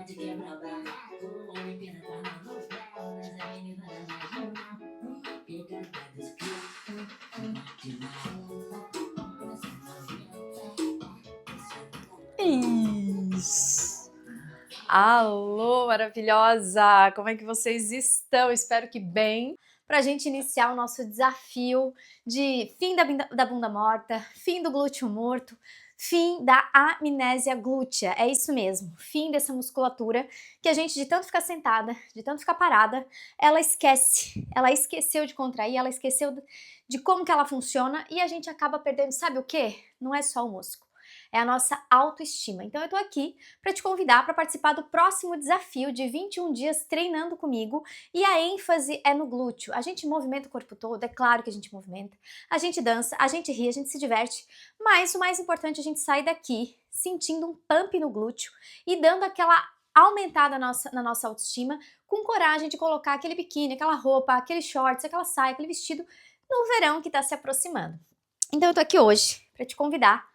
de quebrar o barraco, homem pina com a mão no ferro, mas a menina da magia, fica até descrito, Isso. Alô, maravilhosa! Como é que vocês estão? Espero que bem. Para a gente iniciar o nosso desafio de fim da bunda morta, fim do glúteo morto, fim da amnésia glútea. É isso mesmo, fim dessa musculatura que a gente, de tanto ficar sentada, de tanto ficar parada, ela esquece. Ela esqueceu de contrair, ela esqueceu de como que ela funciona e a gente acaba perdendo, sabe o quê? Não é só o músculo. É a nossa autoestima. Então eu tô aqui para te convidar para participar do próximo desafio de 21 dias treinando comigo e a ênfase é no glúteo. A gente movimenta o corpo todo, é claro que a gente movimenta, a gente dança, a gente ri, a gente se diverte, mas o mais importante é a gente sair daqui sentindo um pump no glúteo e dando aquela aumentada na nossa autoestima, com coragem de colocar aquele biquíni, aquela roupa, aquele shorts, aquela saia, aquele vestido no verão que está se aproximando. Então eu tô aqui hoje para te convidar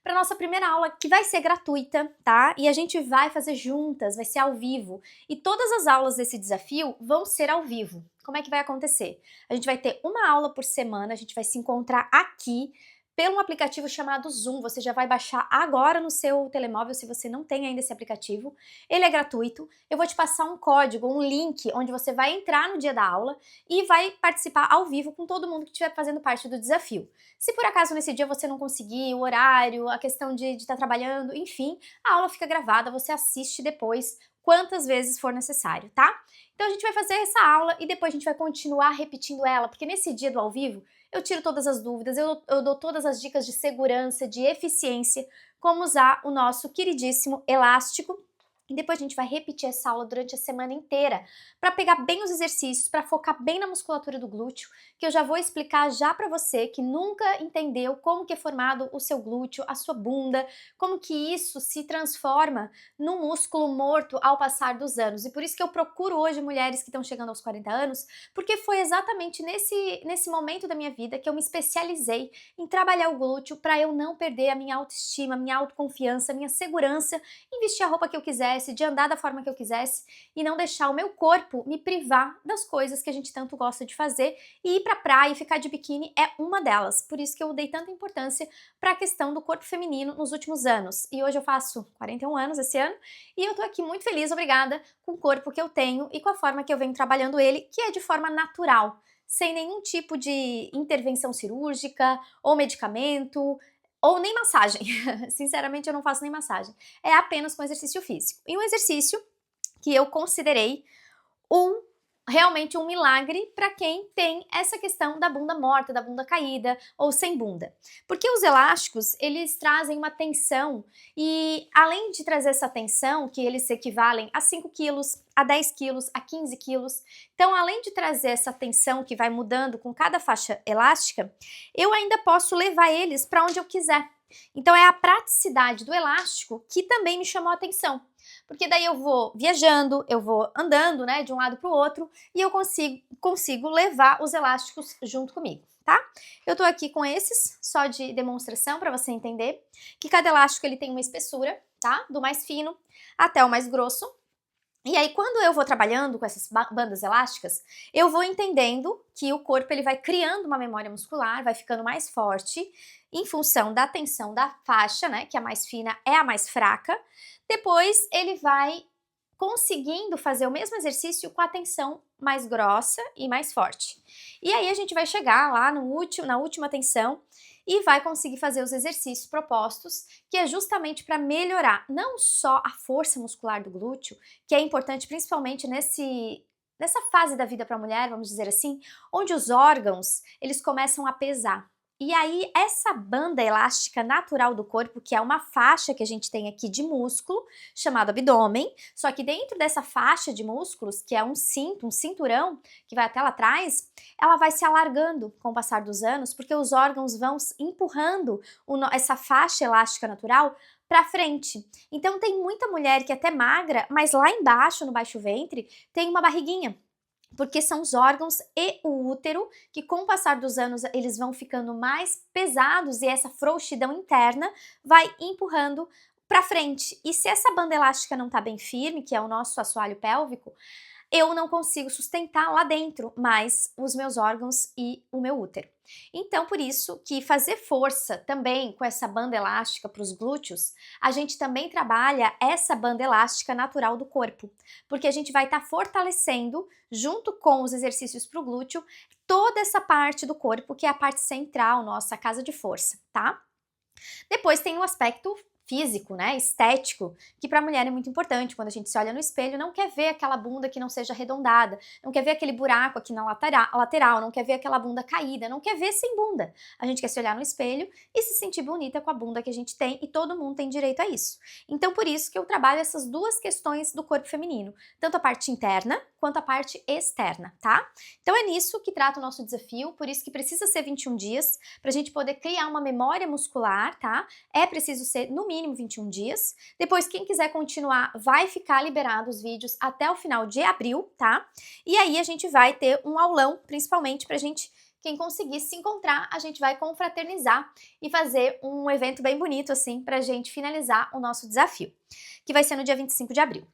para nossa primeira aula, que vai ser gratuita, tá? E a gente vai fazer juntas, vai ser ao vivo. E todas as aulas desse desafio vão ser ao vivo. Como é que vai acontecer? A gente vai ter uma aula por semana, a gente vai se encontrar aqui pelo um aplicativo chamado Zoom. Você já vai baixar agora no seu telemóvel, se você não tem ainda esse aplicativo. Ele é gratuito. Eu vou te passar um código, um link, onde você vai entrar no dia da aula e vai participar ao vivo com todo mundo que estiver fazendo parte do desafio. Se por acaso nesse dia você não conseguir o horário, a questão de estar trabalhando, enfim, a aula fica gravada, você assiste depois quantas vezes for necessário, tá? Então a gente vai fazer essa aula e depois a gente vai continuar repetindo ela, porque nesse dia do ao vivo eu tiro todas as dúvidas, eu dou todas as dicas de segurança, de eficiência, como usar o nosso queridíssimo elástico. E depois a gente vai repetir essa aula durante a semana inteira para pegar bem os exercícios, para focar bem na musculatura do glúteo, que eu já vou explicar já para você que nunca entendeu como que é formado o seu glúteo, a sua bunda, como que isso se transforma num músculo morto ao passar dos anos. E por isso que eu procuro hoje mulheres que estão chegando aos 40 anos, porque foi exatamente nesse momento da minha vida que eu me especializei em trabalhar o glúteo para eu não perder a minha autoestima, a minha autoconfiança, a minha segurança em vestir a roupa que eu quisesse, de andar da forma que eu quisesse e não deixar o meu corpo me privar das coisas que a gente tanto gosta de fazer, e ir pra praia e ficar de biquíni é uma delas. Por isso que eu dei tanta importância para a questão do corpo feminino nos últimos anos. E hoje eu faço 41 anos esse ano e eu tô aqui muito feliz, obrigada, com o corpo que eu tenho e com a forma que eu venho trabalhando ele, que é de forma natural, sem nenhum tipo de intervenção cirúrgica ou medicamento, ou nem massagem. Sinceramente, eu não faço nem massagem. É apenas com exercício físico. E um exercício que eu considerei um realmente um milagre para quem tem essa questão da bunda morta, da bunda caída ou sem bunda. Porque os elásticos, eles trazem uma tensão e além de trazer essa tensão, que eles se equivalem a 5 quilos, a 10 quilos, a 15 quilos, então além de trazer essa tensão que vai mudando com cada faixa elástica, eu ainda posso levar eles para onde eu quiser. Então é a praticidade do elástico que também me chamou a atenção. Porque daí eu vou viajando, eu vou andando, né, de um lado para o outro e eu consigo levar os elásticos junto comigo, tá? Eu tô aqui com esses, só de demonstração para você entender que cada elástico ele tem uma espessura, tá? Do mais fino até o mais grosso. E aí, quando eu vou trabalhando com essas bandas elásticas, eu vou entendendo que o corpo ele vai criando uma memória muscular, vai ficando mais forte em função da tensão da faixa, né, que a mais fina é a mais fraca. Depois ele vai conseguindo fazer o mesmo exercício com a tensão mais grossa e mais forte. E aí a gente vai chegar lá na última tensão e vai conseguir fazer os exercícios propostos, que é justamente para melhorar não só a força muscular do glúteo, que é importante principalmente nessa fase da vida para a mulher, vamos dizer assim, onde os órgãos eles começam a pesar. E aí, essa banda elástica natural do corpo, que é uma faixa que a gente tem aqui de músculo, chamado abdômen, só que dentro dessa faixa de músculos, que é um cinto, um cinturão, que vai até lá atrás, ela vai se alargando com o passar dos anos, porque os órgãos vão empurrando essa faixa elástica natural para frente. Então tem muita mulher que é até magra, mas lá embaixo, no baixo ventre, tem uma barriguinha, porque são os órgãos e o útero que com o passar dos anos eles vão ficando mais pesados e essa frouxidão interna vai empurrando para frente. E se essa banda elástica não tá bem firme, que é o nosso assoalho pélvico, eu não consigo sustentar lá dentro mais os meus órgãos e o meu útero. Então, por isso que fazer força também com essa banda elástica para os glúteos, a gente também trabalha essa banda elástica natural do corpo, porque a gente vai estar fortalecendo, junto com os exercícios para o glúteo, toda essa parte do corpo, que é a parte central, nossa casa de força, tá? Depois tem o aspecto físico, né, estético, que para a mulher é muito importante. Quando a gente se olha no espelho, não quer ver aquela bunda que não seja arredondada, não quer ver aquele buraco aqui na lateral, não quer ver aquela bunda caída, não quer ver sem bunda. A gente quer se olhar no espelho e se sentir bonita com a bunda que a gente tem, e todo mundo tem direito a isso. Então, por isso que eu trabalho essas duas questões do corpo feminino, tanto a parte interna quanto a parte externa, tá? Então é nisso que trata o nosso desafio, por isso que precisa ser 21 dias, pra gente poder criar uma memória muscular, tá? É preciso ser no mínimo 21 dias. Depois, quem quiser continuar, vai ficar liberado os vídeos até o final de abril, tá? E aí a gente vai ter um aulão, principalmente pra gente, quem conseguir se encontrar, a gente vai confraternizar e fazer um evento bem bonito, assim, pra gente finalizar o nosso desafio, que vai ser no dia 25 de abril.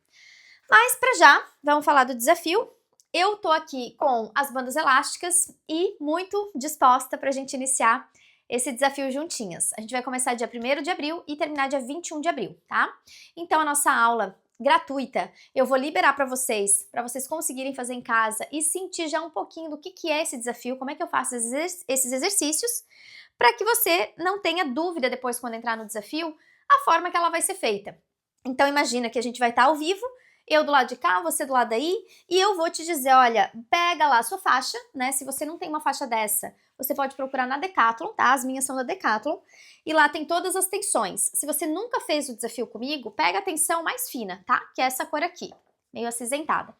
Mas pra já, vamos falar do desafio. Eu tô aqui com as bandas elásticas e muito disposta pra gente iniciar esse desafio juntinhas. A gente vai começar dia 1º de abril e terminar dia 21 de abril, tá? Então a nossa aula gratuita eu vou liberar para vocês conseguirem fazer em casa e sentir já um pouquinho do que é esse desafio, como é que eu faço esses exercícios, para que você não tenha dúvida depois quando entrar no desafio, a forma que ela vai ser feita. Então imagina que a gente vai estar ao vivo, eu do lado de cá, você do lado daí, e eu vou te dizer, olha, pega lá a sua faixa, né? Se você não tem uma faixa dessa, você pode procurar na Decathlon, tá? As minhas são da Decathlon, e lá tem todas as tensões. Se você nunca fez o desafio comigo, pega a tensão mais fina, tá? Que é essa cor aqui, meio acinzentada.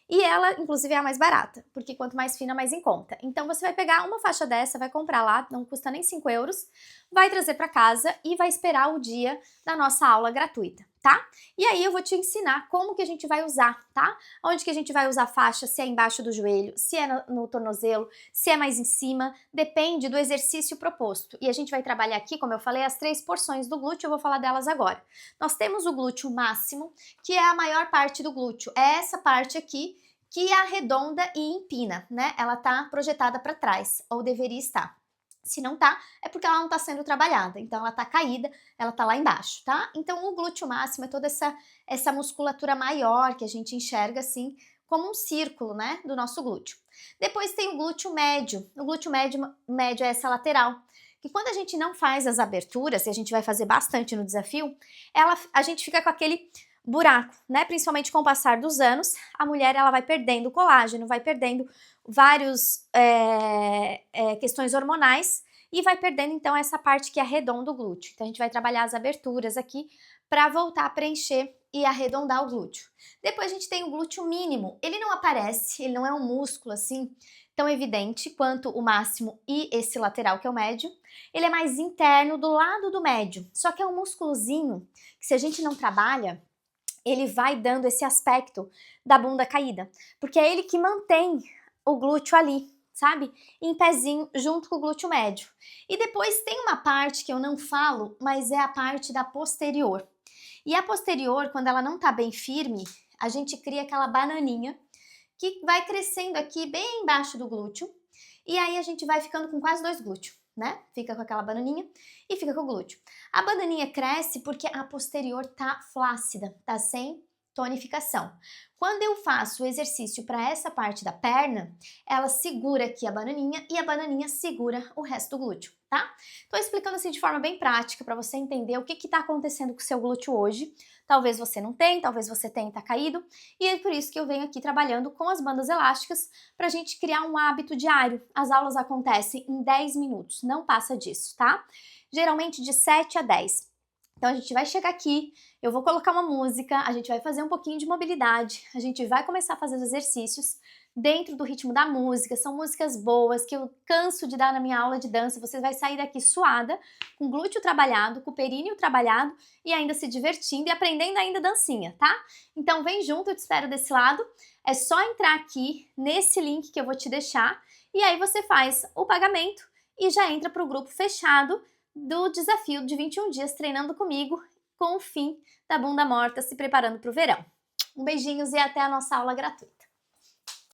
E ela, inclusive, é a mais barata, porque quanto mais fina, mais em conta. Então você vai pegar uma faixa dessa, vai comprar lá, não custa nem 5 euros, vai trazer para casa e vai esperar o dia da nossa aula gratuita, tá? E aí eu vou te ensinar como que a gente vai usar, tá? Onde que a gente vai usar a faixa, se é embaixo do joelho, se é no tornozelo, se é mais em cima, depende do exercício proposto. E a gente vai trabalhar aqui, como eu falei, as 3 porções do glúteo, eu vou falar delas agora. Nós temos o glúteo máximo, que é a maior parte do glúteo, é essa parte aqui, que arredonda e empina, né? Ela tá projetada para trás, ou deveria estar. Se não tá, é porque ela não tá sendo trabalhada, então ela tá caída, ela tá lá embaixo, tá? Então o glúteo máximo é toda essa musculatura maior que a gente enxerga assim, como um círculo, né, do nosso glúteo. Depois tem o glúteo médio. O glúteo médio é essa lateral, que quando a gente não faz as aberturas, e a gente vai fazer bastante no desafio, a gente fica com aquele buraco, né? Principalmente com o passar dos anos, a mulher ela vai perdendo colágeno, vai perdendo vários questões hormonais e vai perdendo então essa parte que arredonda o glúteo. Então a gente vai trabalhar as aberturas aqui para voltar a preencher e arredondar o glúteo. Depois a gente tem o glúteo mínimo. Ele não aparece, ele não é um músculo assim tão evidente quanto o máximo e esse lateral que é o médio. Ele é mais interno do lado do médio, só que é um músculozinho que se a gente não trabalha, ele vai dando esse aspecto da bunda caída, porque é ele que mantém o glúteo ali, sabe? Em pezinho, junto com o glúteo médio. E depois tem uma parte que eu não falo, mas é a parte da posterior. E a posterior, quando ela não tá bem firme, a gente cria aquela bananinha que vai crescendo aqui bem embaixo do glúteo, e aí a gente vai ficando com quase 2 glúteos, né? Fica com aquela bananinha e fica com o glúteo. A bananinha cresce porque a posterior tá flácida, tá sem tonificação. Quando eu faço o exercício para essa parte da perna, ela segura aqui a bananinha e a bananinha segura o resto do glúteo, tá? Tô explicando assim de forma bem prática para você entender o que tá acontecendo com o seu glúteo hoje. Talvez você não tenha, talvez você tenha e tá caído, e é por isso que eu venho aqui trabalhando com as bandas elásticas pra gente criar um hábito diário. As aulas acontecem em 10 minutos, não passa disso, tá? Geralmente de 7 a 10. Então a gente vai chegar aqui, eu vou colocar uma música, a gente vai fazer um pouquinho de mobilidade, a gente vai começar a fazer os exercícios dentro do ritmo da música, são músicas boas que eu canso de dar na minha aula de dança, você vai sair daqui suada, com o glúteo trabalhado, com o períneo trabalhado e ainda se divertindo e aprendendo ainda dancinha, tá? Então vem junto, eu te espero desse lado, é só entrar aqui nesse link que eu vou te deixar e aí você faz o pagamento e já entra para o grupo fechado do desafio de 21 dias treinando comigo com o fim da bunda morta, se preparando para o verão. Um beijinhos e até a nossa aula gratuita.